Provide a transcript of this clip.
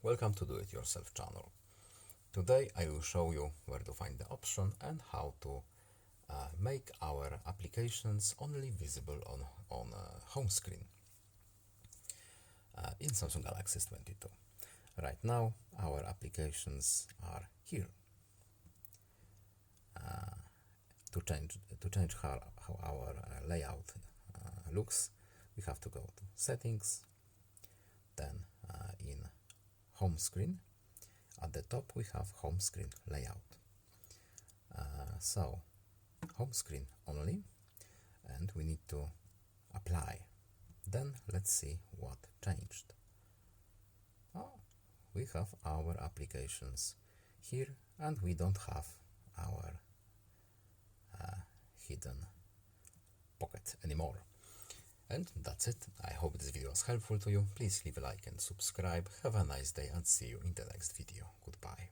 welcome to Do It Yourself channel. Today I will show you where to find the option and how to make our applications only visible on home screen in Samsung Galaxy S22. Right now our applications are here. To change how our layout looks, we have to go to Settings, then in Home Screen. At the top we have Home Screen Layout. So Home Screen only, and we need to apply. Then let's see what changed. We have our applications here, and we don't have our hidden pocket anymore. And that's it. I hope this video was helpful to you. Please leave a like and subscribe. Have a nice day and see you in the next video. Goodbye.